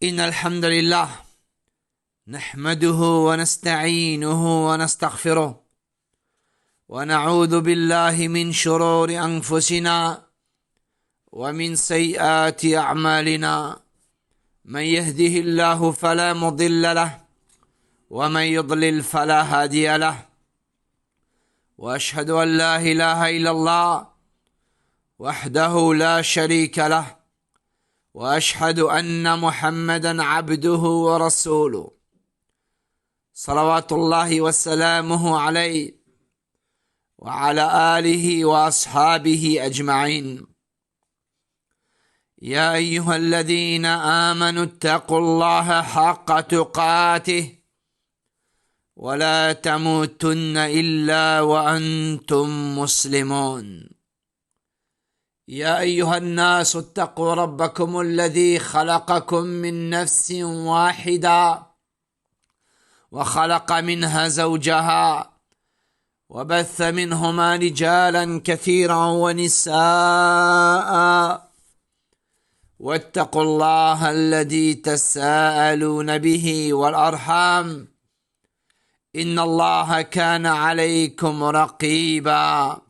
إن الحمد لله نحمده ونستعينه ونستغفره ونعوذ بالله من شرور أنفسنا ومن سيئات أعمالنا من يهده الله فلا مضل له ومن يضلل فلا هادي له وأشهد أن لا إله إلا الله وحده لا شريك له وأشهد أن محمدا عبده ورسوله صلوات الله وسلامه عليه وعلى آله وأصحابه أجمعين. يا أيها الذين آمنوا اتقوا الله حق تقاته ولا تموتن إلا وأنتم مسلمون. يا أيها الناس اتقوا ربكم الذي خلقكم من نفس واحدة وخلق منها زوجها وبث منهما رجالا كثيرا ونساء واتقوا الله الذي تساءلون به والأرحام إن الله كان عليكم رقيبا.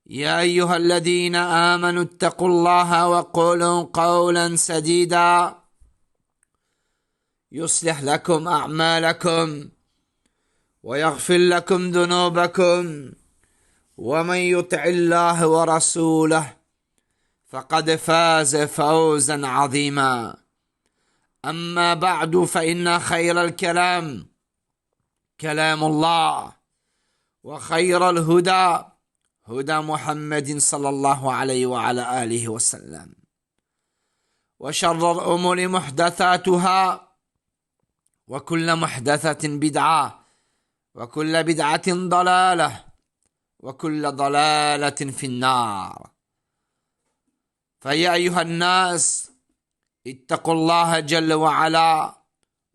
يا أيها الذين آمنوا اتقوا الله وقولوا قولا سديدا يصلح لكم أعمالكم ويغفر لكم ذنوبكم ومن يطع الله ورسوله فقد فاز فوزا عظيما. أما بعد فإن خير الكلام كلام الله وخير الهدى هدى محمد صلى الله عليه وعلى آله وسلم وشر الأمور محدثاتها وكل محدثة بدعة وكل بدعة ضلالة وكل ضلالة في النار. فيا أيها الناس اتقوا الله جل وعلا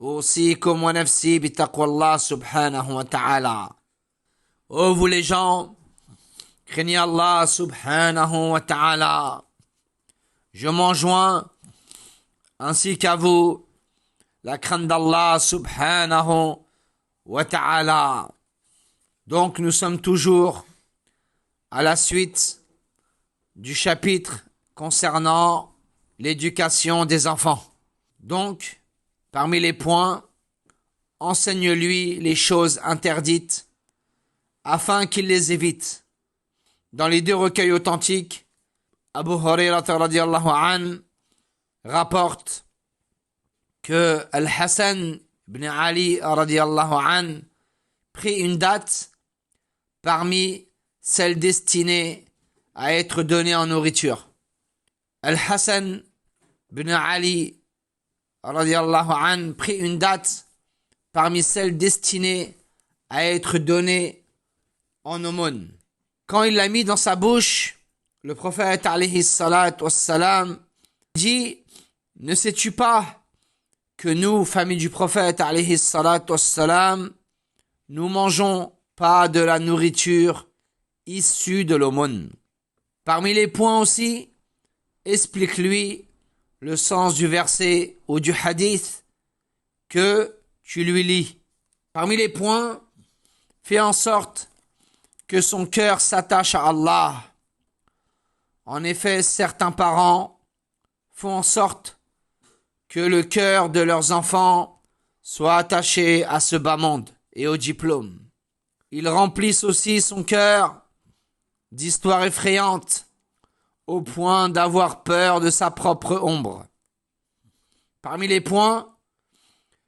أوصيكم ونفسي بتقوى الله سبحانه وتعالى. Ô vous les gens, craignez Allah subhanahu wa ta'ala. Je m'enjoins, ainsi qu'à vous, la crainte d'Allah subhanahu wa ta'ala. Donc nous sommes toujours à la suite du chapitre concernant l'éducation des enfants. Donc, parmi les points, enseigne-lui les choses interdites afin qu'il les évite. Dans les deux recueils authentiques, Abu Hurayrah radiyallahu an rapporte que Al-Hassan ibn Ali radiyallahu an prit une date parmi celles destinées à être données en nourriture. Al-Hassan ibn Ali radiyallahu an prit une date parmi celles destinées à être données en aumône. Quand il l'a mis dans sa bouche, le prophète alayhi salatu wassalam dit: ne sais-tu pas que nous, famille du prophète alayhi salatu wassalam, nous mangeons pas de la nourriture issue de l'aumône. Parmi les points aussi, explique-lui le sens du verset ou du hadith que tu lui lis. Parmi les points, fais en sorte que son cœur s'attache à Allah. En effet, certains parents font en sorte que le cœur de leurs enfants soit attaché à ce bas monde et au diplôme. Ils remplissent aussi son cœur d'histoires effrayantes au point d'avoir peur de sa propre ombre. Parmi les points,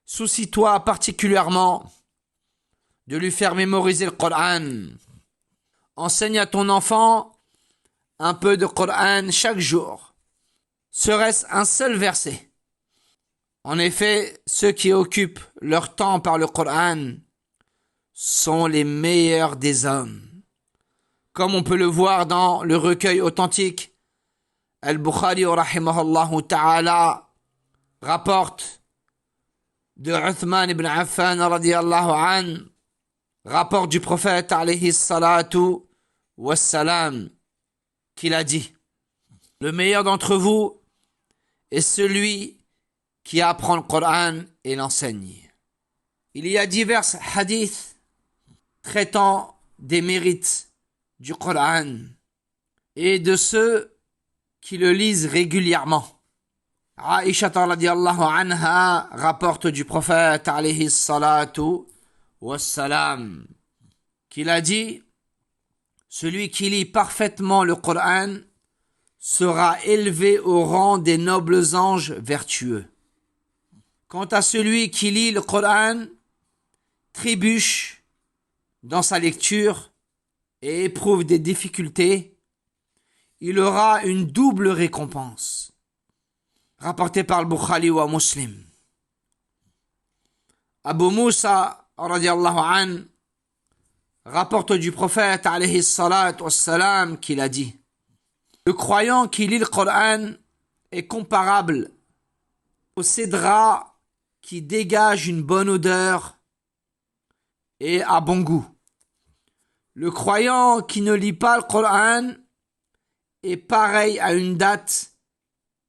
soucie-toi particulièrement de lui faire mémoriser le Coran. Enseigne à ton enfant un peu de Coran chaque jour. Serait-ce un seul verset? En effet, ceux qui occupent leur temps par le Coran sont les meilleurs des hommes. Comme on peut le voir dans le recueil authentique, Al-Bukhari rahimahullah ta'ala rapporte de Uthman ibn Affan radiyallahu an, rapporte du prophète alayhi salatu wassalam, qu'il a dit: le meilleur d'entre vous est celui qui apprend le Coran et l'enseigne. Il y a divers hadiths traitant des mérites du Coran et de ceux qui le lisent régulièrement. Aïcha radiyallahu anha rapporte du prophète alayhi salatu wassalam qu'il a dit: celui qui lit parfaitement le Coran sera élevé au rang des nobles anges vertueux. Quant à celui qui lit le Coran, trébuche dans sa lecture et éprouve des difficultés, il aura une double récompense. Rapporté par le Bukhari wa Muslim. Abu Musa radiyallahu an rapporte du prophète alayhi salatu wassalam qu'il a dit: le croyant qui lit le Coran est comparable au cédra qui dégage une bonne odeur et a bon goût. Le croyant qui ne lit pas le Coran est pareil à une date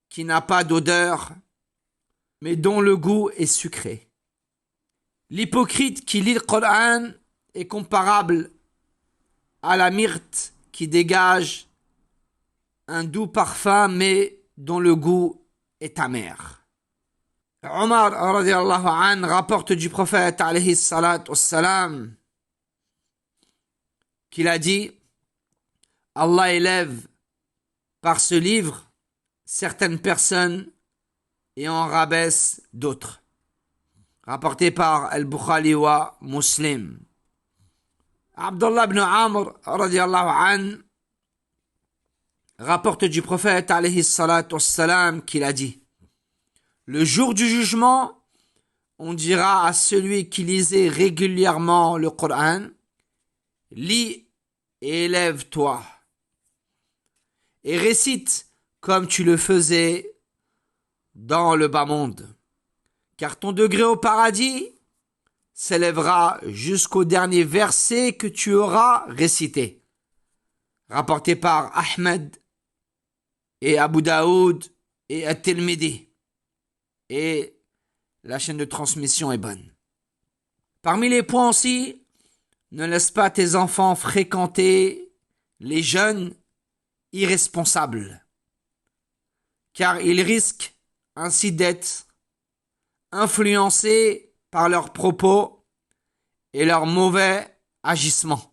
qui n'a pas d'odeur, mais dont le goût est sucré. L'hypocrite qui lit le Coran est comparable à la myrte qui dégage un doux parfum, mais dont le goût est amer. Omar radiyallahu an rapporte du prophète alayhi salatu wassalam qu'il a dit: Allah élève par ce livre certaines personnes et en rabaisse d'autres. Rapporté par Al-Bukhari wa Muslim. Abdullah ibn Amr radiyallahu an rapporte du prophète alayhi salatu wassalam qu'il a dit: le jour du jugement, on dira à celui qui lisait régulièrement le Coran: lis et élève-toi et récite comme tu le faisais dans le bas monde, car ton degré au paradis s'élèvera jusqu'au dernier verset que tu auras récité. Rapporté par Ahmed et Abu Daoud et At-Tirmidhi. Et la chaîne de transmission est bonne. Parmi les points aussi, ne laisse pas tes enfants fréquenter les jeunes irresponsables, car ils risquent ainsi d'être influencés par leurs propos et leurs mauvais agissements.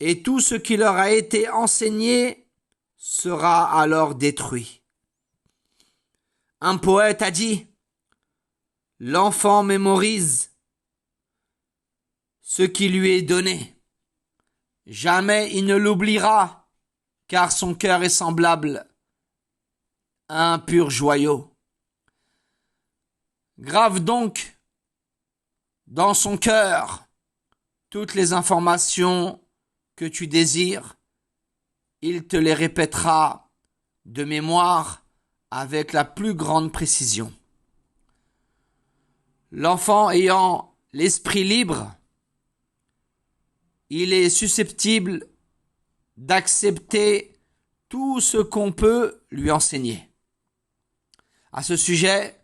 Et tout ce qui leur a été enseigné sera alors détruit. Un poète a dit: l'enfant mémorise ce qui lui est donné. Jamais il ne l'oubliera, car son cœur est semblable à un pur joyau. Grave donc dans son cœur toutes les informations que tu désires. Il te les répétera de mémoire avec la plus grande précision. L'enfant ayant l'esprit libre, il est susceptible d'accepter tout ce qu'on peut lui enseigner. À ce sujet,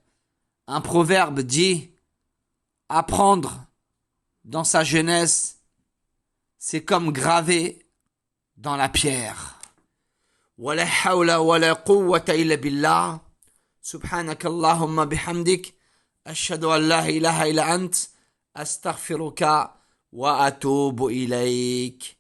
un proverbe dit: apprendre dans sa jeunesse, c'est comme graver dans la pierre. Wa la hawla wa la quwwata illa billah. Subhanaka Allahumma bihamdik. Ashhadu an la ilaha illa ant. Astaghfiruka wa atubu ilayk.